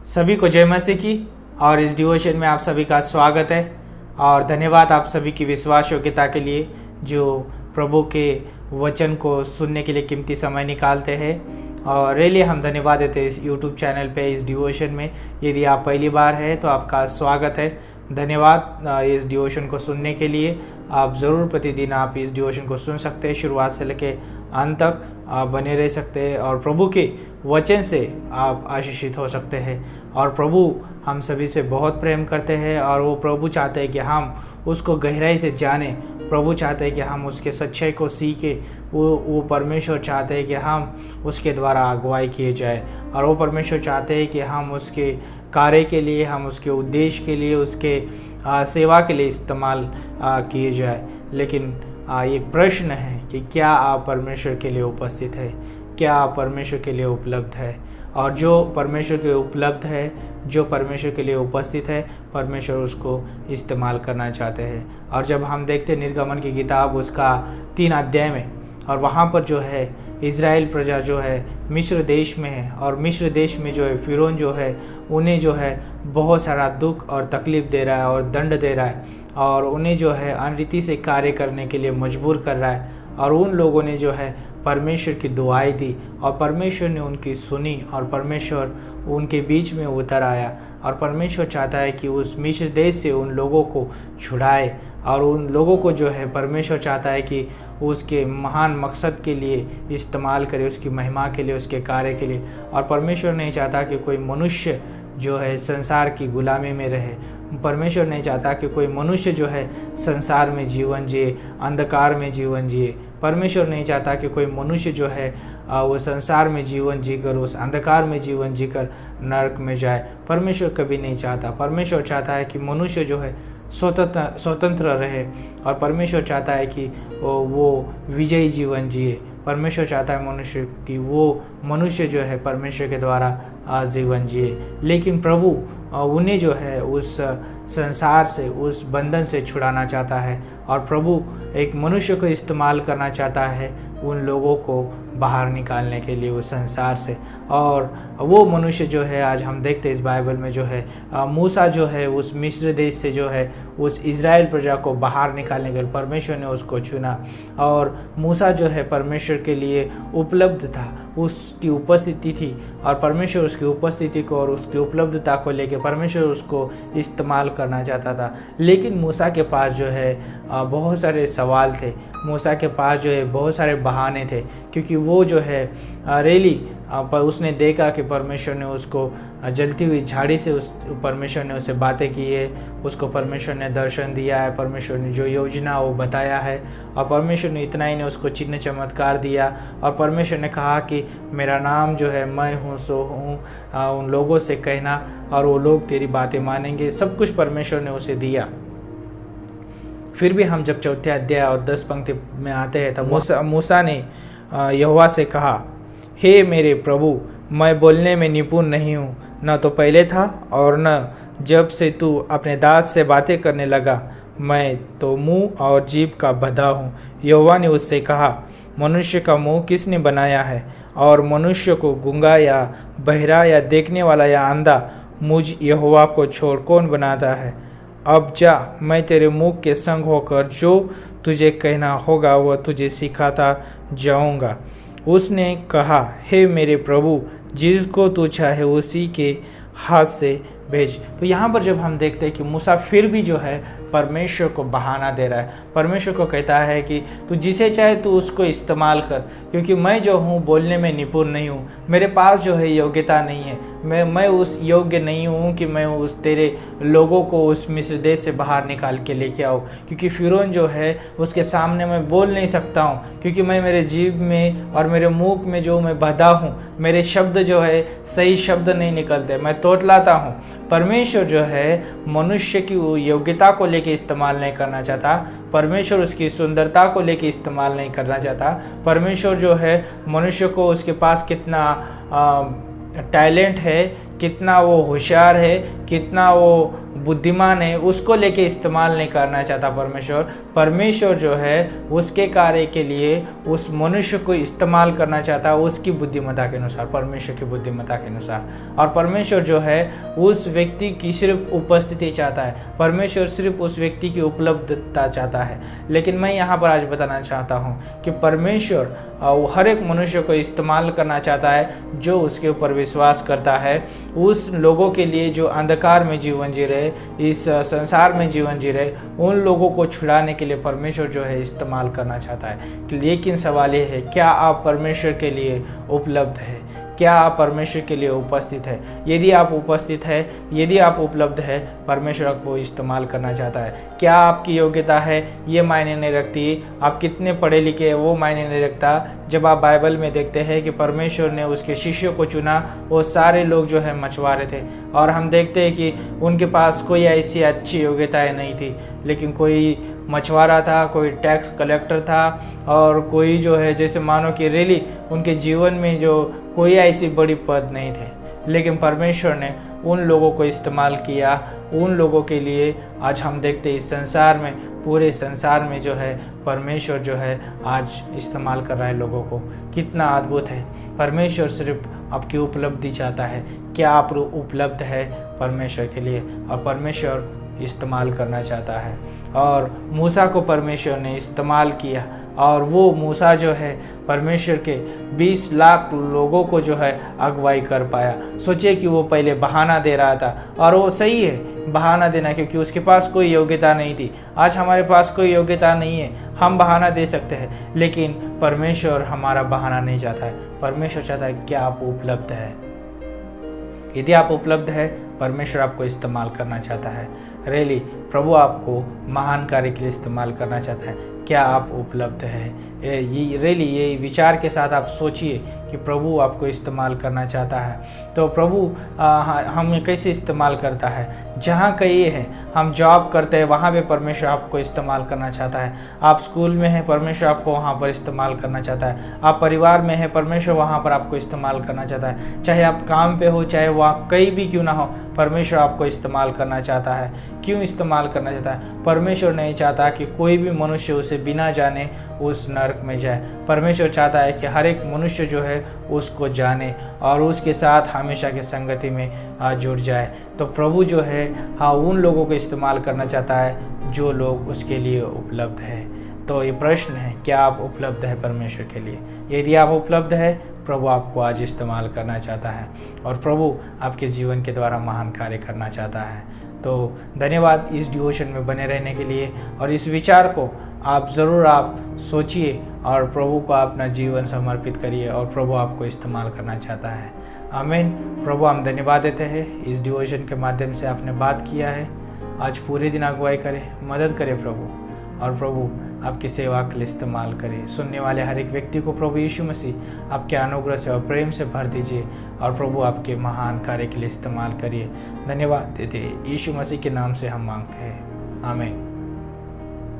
सभी को जय मसीह की। और इस डिवोशन में आप सभी का स्वागत है और धन्यवाद आप सभी की विश्वास योग्यता के लिए जो प्रभु के वचन को सुनने के लिए कीमती समय निकालते हैं। और रियली हम धन्यवाद देते हैं इस यूट्यूब चैनल पे इस डिवोशन में। यदि आप पहली बार है तो आपका स्वागत है, धन्यवाद इस डिवोशन को सुनने के लिए। आप ज़रूर प्रतिदिन आप इस डिवोशन को सुन सकते हैं, शुरुआत से लेकर अंत तक आप बने रह सकते हैं और प्रभु के वचन से आप आशीषित हो सकते हैं। और प्रभु हम सभी से बहुत प्रेम करते हैं और वो प्रभु चाहते हैं कि हम उसको गहराई से जानें। प्रभु चाहते हैं कि हम उसके सच्चाई को सीखें। वो परमेश्वर चाहते हैं कि हम उसके द्वारा अगुवाई किए जाए और वो परमेश्वर चाहते हैं कि हम उसके कार्य के लिए, हम उसके उद्देश्य के लिए, उसके सेवा के लिए इस्तेमाल किए जाए। लेकिन एक प्रश्न है कि क्या आप परमेश्वर के लिए उपस्थित है, क्या आप परमेश्वर के लिए उपलब्ध है। और जो परमेश्वर के उपलब्ध है, जो परमेश्वर के लिए उपस्थित है, परमेश्वर उसको इस्तेमाल करना चाहते हैं। और जब हम देखते हैं निर्गमन की किताब उसका 3 अध्याय में, और वहाँ पर जो है इज़राइल प्रजा जो है मिस्र देश में है और मिस्र देश में जो है फ़िरौन जो है उन्हें जो है बहुत सारा दुख और तकलीफ़ दे रहा है और दंड दे रहा है और उन्हें जो है अनरीति से कार्य करने के लिए मजबूर कर रहा है। और उन लोगों ने जो है परमेश्वर की दुआएं दी और परमेश्वर ने उनकी सुनी और परमेश्वर उनके बीच में उतर आया। और परमेश्वर चाहता है कि उस मिस्र देश से उन लोगों को छुड़ाए और उन लोगों को जो है परमेश्वर चाहता है कि उसके महान मकसद के लिए इस्तेमाल करे, उसकी महिमा के लिए, उसके कार्य के लिए। और परमेश्वर नहीं चाहता कि कोई मनुष्य जो है संसार की गुलामी में रहे। परमेश्वर नहीं चाहता कि कोई मनुष्य जो है संसार में जीवन जिए, अंधकार में जीवन जिए। परमेश्वर नहीं चाहता कि कोई मनुष्य जो है वो संसार में जीवन जीकर उस अंधकार में जीवन जीकर नरक में जाए। परमेश्वर कभी नहीं चाहता। परमेश्वर चाहता है कि मनुष्य जो है स्वतंत्र रहे और परमेश्वर चाहता है कि वो विजयी जीवन जिए। परमेश्वर चाहता है मनुष्य कि वो मनुष्य जो है परमेश्वर के द्वारा जीवन जिए। लेकिन प्रभु उन्हें जो है उस संसार से, उस बंधन से छुड़ाना चाहता है और प्रभु एक मनुष्य को इस्तेमाल करना चाहता है उन लोगों को बाहर निकालने के लिए उस संसार से। और वो मनुष्य जो है आज हम देखते हैं इस बाइबल में जो है मूसा जो है उस मिस्र देश से जो है उस इज़राइल प्रजा को बाहर निकालने के लिए परमेश्वर ने उसको चुना। और मूसा जो है परमेश्वर के लिए उपलब्ध था, उसकी उपस्थिति थी और परमेश्वर उसकी उपस्थिति को और उसकी उपलब्धता को लेकर परमेश्वर उसको इस्तेमाल करना चाहता था। लेकिन मूसा के पास जो है बहुत सारे सवाल थे, मूसा के पास जो है बहुत सारे बहाने थे, क्योंकि वो जो है रेली पर उसने देखा कि परमेश्वर ने उसको जलती हुई झाड़ी से परमेश्वर ने उसे बातें की है, उसको परमेश्वर ने दर्शन दिया है, परमेश्वर ने जो योजना वो बताया है। और परमेश्वर ने इतना ही नहीं उसको चिन्ह चमत्कार दिया और परमेश्वर ने कहा कि मेरा नाम जो है मैं हूँ सो हूँ, उन लोगों से कहना और वो लोग तेरी बातें मानेंगे। सब कुछ परमेश्वर ने उसे दिया। फिर भी हम जब 4 अध्याय और 10 पंक्ति में आते हैं तब मूसा ने यहोवा से कहा, हे मेरे प्रभु, मैं बोलने में निपुण नहीं हूँ, न तो पहले था और न जब से तू अपने दास से बातें करने लगा। मैं तो मुंह और जीभ का बधा हूँ। यहोवा ने उससे कहा, मनुष्य का मुंह किसने बनाया है और मनुष्य को गूंगा या बहरा या देखने वाला या अंधा मुझ यहोवा को छोड़ कौन बनाता है। अब जा, मैं तेरे मुख के संग होकर जो तुझे कहना होगा वह तुझे सिखाता जाऊंगा। उसने कहा, हे मेरे प्रभु, जिसको तू चाहे उसी के हाथ से भेज। तो यहाँ पर जब हम देखते हैं कि मूसा फिर भी जो है परमेश्वर को बहाना दे रहा है, परमेश्वर को कहता है कि तू जिसे चाहे तू उसको इस्तेमाल कर, क्योंकि मैं जो हूँ बोलने में निपुण नहीं हूँ, मेरे पास जो है योग्यता नहीं है, मैं उस योग्य नहीं हूँ कि मैं उस तेरे लोगों को उस मिस्र देश से बाहर निकाल के लेके आऊँ। क्योंकि फ़िरौन जो है उसके सामने मैं बोल नहीं सकता हूँ, क्योंकि मैं मेरे जीभ में और मेरे मुख में जो मैं बधा हूँ, मेरे शब्द जो है सही शब्द नहीं निकलते, मैं तोतलाता हूँ। परमेश्वर जो है मनुष्य की योग्यता को लेके इस्तेमाल नहीं करना चाहता, परमेश्वर उसकी सुंदरता को लेके इस्तेमाल नहीं करना चाहता। परमेश्वर जो है मनुष्य को उसके पास कितना टैलेंट है, कितना वो होशियार है, कितना वो बुद्धिमान है उसको लेके इस्तेमाल नहीं करना चाहता परमेश्वर। परमेश्वर जो है उसके कार्य के लिए उस मनुष्य को इस्तेमाल करना चाहता है उसकी बुद्धिमत्ता के अनुसार, परमेश्वर की बुद्धिमत्ता के अनुसार। और परमेश्वर जो है उस व्यक्ति की सिर्फ उपस्थिति चाहता है, परमेश्वर सिर्फ उस व्यक्ति की उपलब्धता चाहता है। लेकिन मैं यहाँ पर आज बताना चाहता हूँ कि परमेश्वर हर एक मनुष्य को इस्तेमाल करना चाहता है जो उसके ऊपर विश्वास करता है, उस लोगों के लिए जो अंधकार में जीवन जी रहे, इस संसार में जीवन जी रहे, उन लोगों को छुड़ाने के लिए परमेश्वर जो है इस्तेमाल करना चाहता है। लेकिन सवाल ये है, क्या आप परमेश्वर के लिए उपलब्ध है? क्या आप परमेश्वर के लिए उपस्थित है? यदि आप उपस्थित है, यदि आप उपलब्ध है, परमेश्वर आपको इस्तेमाल करना चाहता है। क्या आपकी योग्यता है ये मायने नहीं रखती, आप कितने पढ़े लिखे हैं वो मायने नहीं रखता। जब आप बाइबल में देखते हैं कि परमेश्वर ने उसके शिष्यों को चुना, वो सारे लोग जो है मछुआरे थे, और हम देखते हैं कि उनके पास कोई ऐसी अच्छी योग्यताएं नहीं थी, लेकिन कोई मछुआरा था, कोई टैक्स कलेक्टर था, और कोई जो है जैसे मानो कि रियली उनके जीवन में जो कोई ऐसी बड़ी पद नहीं थे, लेकिन परमेश्वर ने उन लोगों को इस्तेमाल किया। उन लोगों के लिए आज हम देखते हैं इस संसार में, पूरे संसार में जो है परमेश्वर जो है आज इस्तेमाल कर रहा है लोगों को। कितना अद्भुत है। परमेश्वर सिर्फ आपकी उपलब्धि चाहता है। क्या आप उपलब्ध है परमेश्वर के लिए? और परमेश्वर इस्तेमाल करना चाहता है। और मूसा को परमेश्वर ने इस्तेमाल किया, और वो मूसा जो है परमेश्वर के 20 लाख लोगों को जो है अगुवाई कर पाया। सोचिए कि वो पहले बहाना दे रहा था, और वो सही है बहाना देना, क्योंकि उसके पास कोई योग्यता नहीं थी। आज हमारे पास कोई योग्यता नहीं है, हम बहाना दे सकते हैं, लेकिन परमेश्वर हमारा बहाना नहीं चाहता है। परमेश्वर चाहता है कि आप उपलब्ध है। यदि आप उपलब्ध है, परमेश्वर आपको इस्तेमाल करना चाहता है। रियली प्रभु आपको महान कार्य के लिए इस्तेमाल करना चाहता है। क्या आप उपलब्ध है? रियली ये विचार के साथ आप सोचिए कि प्रभु आपको इस्तेमाल करना चाहता है। तो प्रभु हमें कैसे इस्तेमाल करता है? जहाँ कहीं है, हम जॉब करते हैं वहाँ पे परमेश्वर आपको इस्तेमाल करना चाहता है। आप स्कूल में हैं, परमेश्वर आपको वहाँ पर इस्तेमाल करना चाहता है। आप परिवार में हैं, परमेश्वर वहाँ पर आपको इस्तेमाल करना चाहता है। चाहे आप काम पे हो, चाहे वहाँ कहीं भी क्यों ना हो, परमेश्वर आपको इस्तेमाल करना चाहता है। क्यों इस्तेमाल करना चाहता है? परमेश्वर नहीं चाहता कि कोई भी मनुष्य उसे बिना जाने उस नरक में जाए। परमेश्वर चाहता है कि हर एक मनुष्य जो है उसको जाने और उसके साथ हमेशा की संगति में जुड़ जाए। तो प्रभु जो है उन लोगों को इस्तेमाल करना चाहता है जो लोग उसके लिए उपलब्ध है। तो ये प्रश्न है, क्या आप उपलब्ध है परमेश्वर के लिए? यदि आप उपलब्ध है, प्रभु आपको आज इस्तेमाल करना चाहता है, और प्रभु आपके जीवन के द्वारा महान कार्य करना चाहता है। तो धन्यवाद इस डिवोशन में बने रहने के लिए, और इस विचार को आप ज़रूर आप सोचिए और प्रभु को अपना जीवन समर्पित करिए, और प्रभु आपको इस्तेमाल करना चाहता है। आमीन। प्रभु हम धन्यवाद देते हैं इस डिवोशन के माध्यम से आपने बात किया है। आज पूरे दिन अगुवाई करें, मदद करें प्रभु, और प्रभु आपकी सेवा के लिए इस्तेमाल करें। सुनने वाले हर एक व्यक्ति को प्रभु यीशु मसीह आपके अनुग्रह से और प्रेम से भर दीजिए, और प्रभु आपके महान कार्य के लिए इस्तेमाल करिए। धन्यवाद देते यीशु मसीह के नाम से हम मांगते हैं। आमीन।